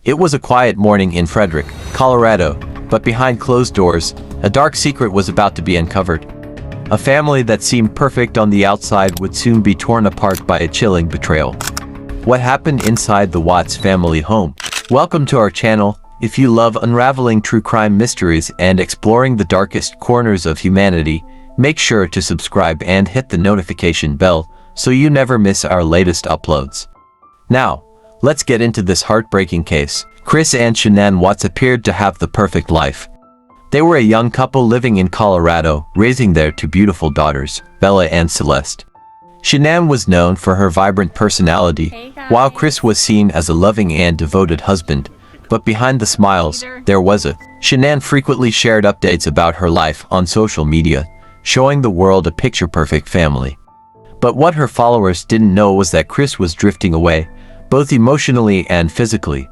It was a quiet morning in Frederick, Colorado, but behind closed doors, a dark secret was about to be uncovered. A family that seemed perfect on the outside would soon be torn apart by a chilling betrayal. What happened inside the Watts family home? Welcome to our channel. If you love unraveling true crime mysteries and exploring the darkest corners of humanity, make sure to subscribe and hit the notification bell so you never miss our latest uploads. Now, let's get into this heartbreaking case. Chris and Shanann Watts appeared to have the perfect life. They were a young couple living in Colorado, raising their two beautiful daughters, Bella and Celeste. Shanann was known for her vibrant personality, while Chris was seen as a loving and devoted husband. But behind the smiles, there was a... Shanann frequently shared updates about her life on social media, showing the world a picture-perfect family. But what her followers didn't know was that Chris was drifting away, both emotionally and physically.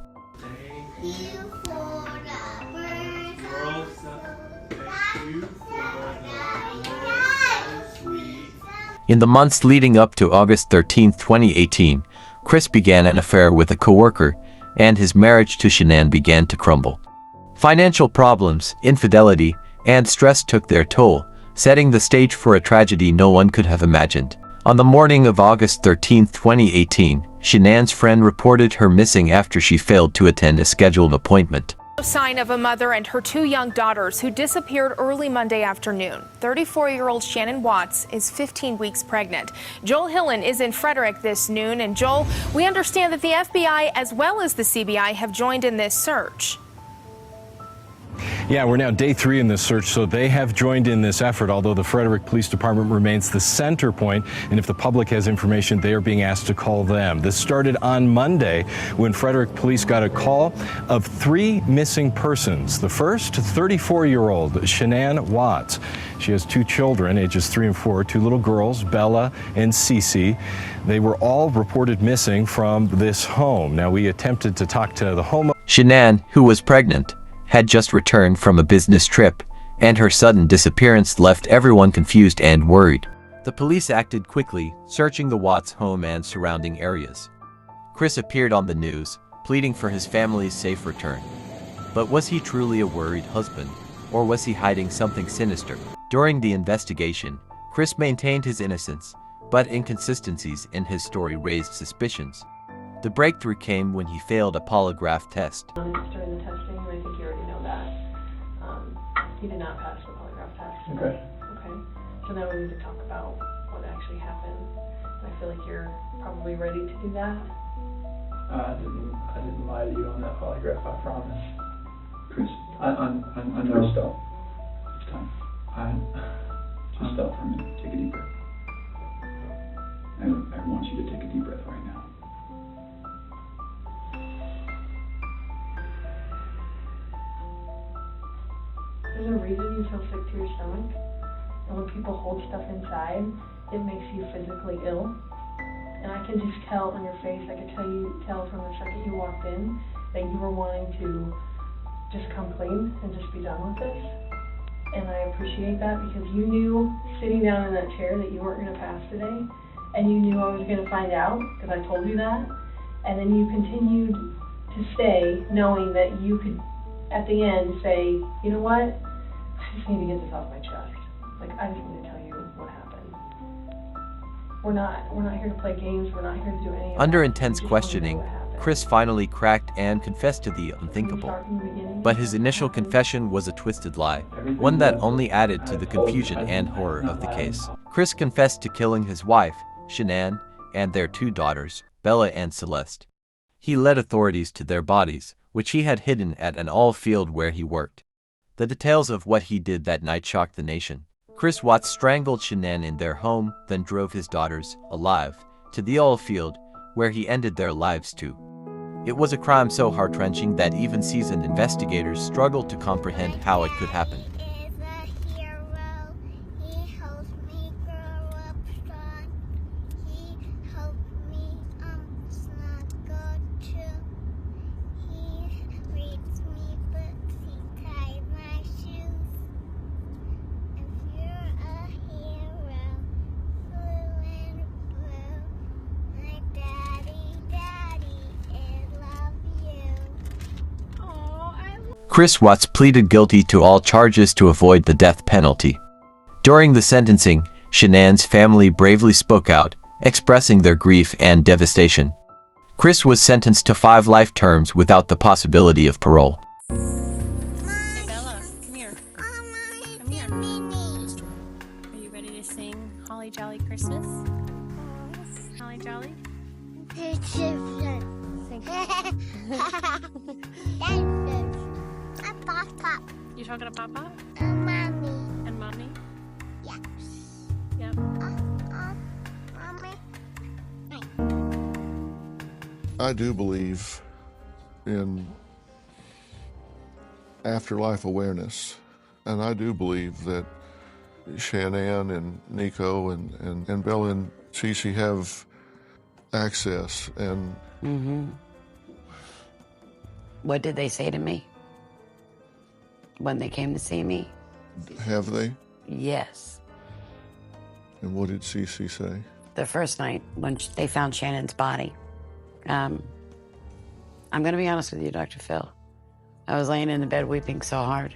In the months leading up to August 13, 2018, Chris began an affair with a coworker, and his marriage to Shanann began to crumble. Financial problems, infidelity, and stress took their toll, setting the stage for a tragedy no one could have imagined. On the morning of August 13, 2018, Shanann's friend reported her missing after she failed to attend a scheduled appointment. No sign of a mother and her two young daughters who disappeared early Monday afternoon. 34-year-old Shanann Watts is 15 weeks pregnant. Joel Hillen is in Frederick this noon. And Joel, we understand that the FBI as well as the CBI have joined in this search. Yeah, we're now day 3 in this search, so they have joined in this effort, although the Frederick Police Department remains the center point, and if the public has information, they are being asked to call them. This started on Monday when Frederick Police got a call of 3 missing persons. The first, 34-year-old Shanann Watts. She has 2 children, ages 3 and 4, 2 little girls, Bella and Cece. They were all reported missing from this home. Now, we attempted to talk to the home. Shanann, who was pregnant, had just returned from a business trip, and her sudden disappearance left everyone confused and worried. The police acted quickly, searching the Watts home and surrounding areas. Chris appeared on the news, pleading for his family's safe return. But was he truly a worried husband, or was he hiding something sinister? During the investigation, Chris maintained his innocence, but inconsistencies in his story raised suspicions. The breakthrough came when he failed a polygraph test. During the testing, and I think you already know that, he did not pass the polygraph test. Okay. Okay. So now we need to talk about what actually happened. And I feel like you're probably ready to do that. I didn't lie to you on that polygraph, I promise. Chris, I know. Chris, stop. It's time. Just stop for a minute. Take a deep breath. I want you to take a deep breath right now. There's a reason you feel sick to your stomach. And when people hold stuff inside, it makes you physically ill. And I can just tell on your face, I could tell from the second you walked in that you were wanting to just come clean and just be done with this. And I appreciate that because you knew sitting down in that chair that you weren't going to pass today. And you knew I was going to find out because I told you that. And then you continued to stay knowing that you could, at the end, say, you know what? I just need to get this off my chest. Like, I just need to tell you what happened. We're not here to play games. We're not here to do any of that. Under intense questioning, Chris finally cracked and confessed to the unthinkable. But his initial confession was a twisted lie, one that only added to the confusion and horror of the case. Chris confessed to killing his wife, Shanann, and their 2 daughters, Bella and Celeste. He led authorities to their bodies, which he had hidden at an oil field where he worked. The details of what he did that night shocked the nation. Chris Watts strangled Shanann in their home, then drove his daughters, alive, to the oil field, where he ended their lives too. It was a crime so heart-wrenching that even seasoned investigators struggled to comprehend how it could happen. Chris Watts pleaded guilty to all charges to avoid the death penalty. During the sentencing, Shanann's family bravely spoke out, expressing their grief and devastation. Chris was sentenced to 5 life terms without the possibility of parole. Hey Bella, come here. Come here. Are you ready to sing Holly Jolly Christmas? Holly Jolly? You talking to Papa? Mommy. And Mommy? Yes. Yep. Mommy. I do believe in afterlife awareness, and I do believe that Shanann and Nico and Bella and Cece have access. And What did they say to me when they came to see me? have they? Yes. And what did Cece say? The first night when they found Shannon's body, I'm going to be honest with you, Dr. Phil. I was laying in the bed weeping so hard,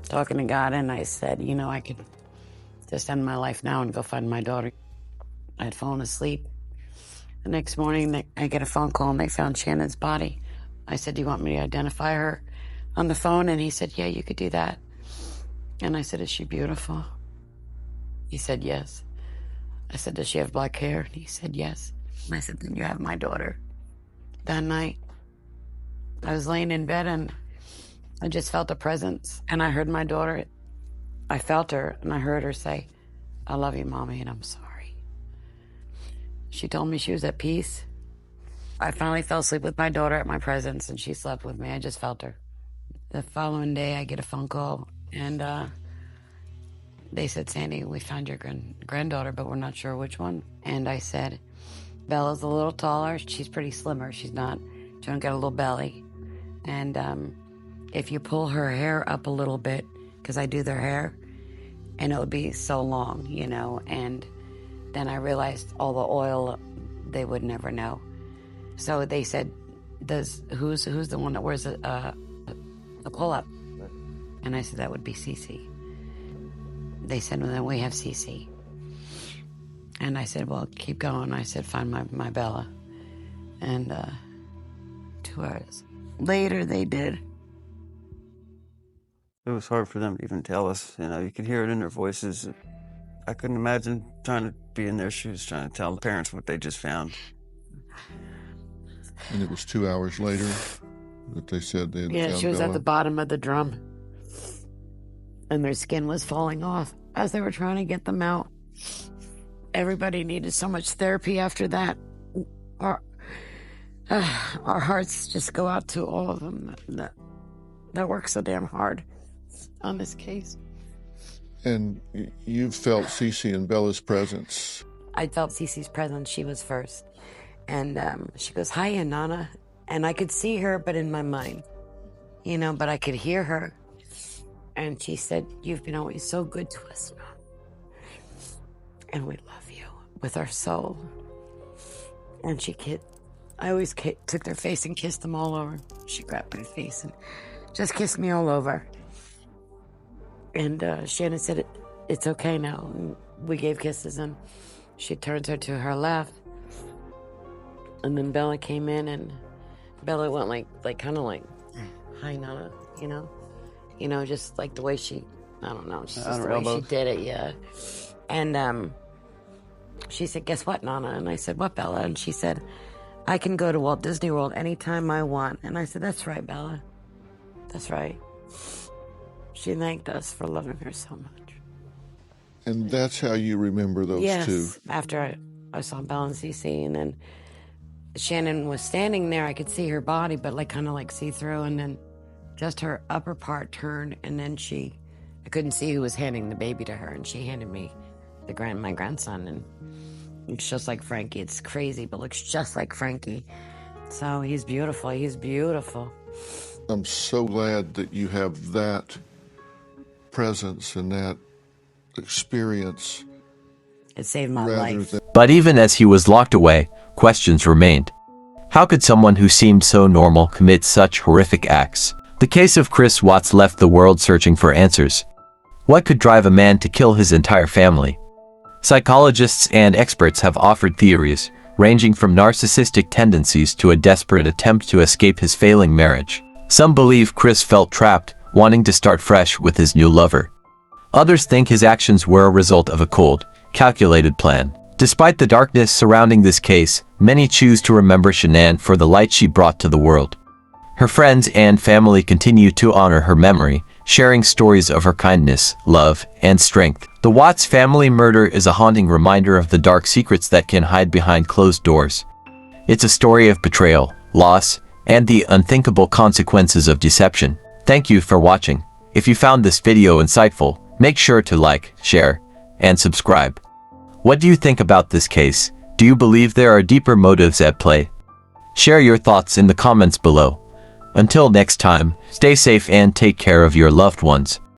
talking to God, and I said, you know, I could just end my life now and go find my daughter. I had fallen asleep. The next morning, I get a phone call, and they found Shannon's body. I said, do you want me to identify her on the phone? And he said, yeah, you could do that. And I said, is she beautiful? He said, yes. I said, does she have black hair? And he said, yes. And I said, then you have my daughter. That night, I was laying in bed, and I just felt a presence, and I heard my daughter. I felt her, and I heard her say, I love you, Mommy, and I'm sorry. She told me she was at peace. I finally fell asleep with my daughter at my presence, and she slept with me. I just felt her. The following day, I get a phone call, and they said, Sandy, we found your granddaughter, but we're not sure which one. And I said, Bella's a little taller. She's pretty slimmer. She don't get a little belly. And if you pull her hair up a little bit, because I do their hair, and it would be so long, you know. And then I realized all the oil, they would never know. So they said, who's the one that wears a pull-up? And I said, that would be Cece. They said, well, then we have Cece. And I said, well, keep going. I said, find my Bella. And 2 hours later, they did. It was hard for them to even tell us. You know, you could hear it in their voices. I couldn't imagine trying to be in their shoes, trying to tell parents what they just found. And it was 2 hours later that they said they had found Yeah, she was Bella. at the bottom of the drum. And their skin was falling off as they were trying to get them out. Everybody needed so much therapy after that. Our hearts just go out to all of them that work so damn hard on this case. And you felt Cece and Bella's presence. I felt Cece's presence. She was first. And she goes, hiya, Nana. And I could see her, but in my mind, you know, but I could hear her. And she said, you've been always so good to us, Mom. And we love you with our soul. And I always took their face and kissed them all over. She grabbed my face and just kissed me all over. And Shannon said, it's okay now. And we gave kisses, and she turns her to her left. And then Bella came in, and Bella went like kind of like, hi, Nana, you know? You know, just like the way she, I don't know, just the way she did it, yeah. And she said, guess what, Nana? And I said, what, Bella? And she said, I can go to Walt Disney World anytime I want. And I said, that's right, Bella. That's right. She thanked us for loving her so much. And that's how you remember those two? Yes, after I saw Bella and Cece, and then Shannon was standing there. I could see her body, but like kind of like see-through, and then just her upper part turned, and then I couldn't see who was handing the baby to her, and she handed me my grandson, and it's just like Frankie. It's crazy, but looks just like Frankie. So he's beautiful. He's beautiful. I'm so glad that you have that presence and that experience. It saved my life. But even as he was locked away, questions remained. How could someone who seemed so normal commit such horrific acts? The case of Chris Watts left the world searching for answers. What could drive a man to kill his entire family? Psychologists and experts have offered theories, ranging from narcissistic tendencies to a desperate attempt to escape his failing marriage. Some believe Chris felt trapped, wanting to start fresh with his new lover. Others think his actions were a result of a cold, calculated plan. Despite the darkness surrounding this case, many choose to remember Shanann for the light she brought to the world. Her friends and family continue to honor her memory, sharing stories of her kindness, love, and strength. The Watts family murder is a haunting reminder of the dark secrets that can hide behind closed doors. It's a story of betrayal, loss, and the unthinkable consequences of deception. Thank you for watching. If you found this video insightful, make sure to like, share, and subscribe. What do you think about this case? Do you believe there are deeper motives at play? Share your thoughts in the comments below. Until next time, stay safe and take care of your loved ones.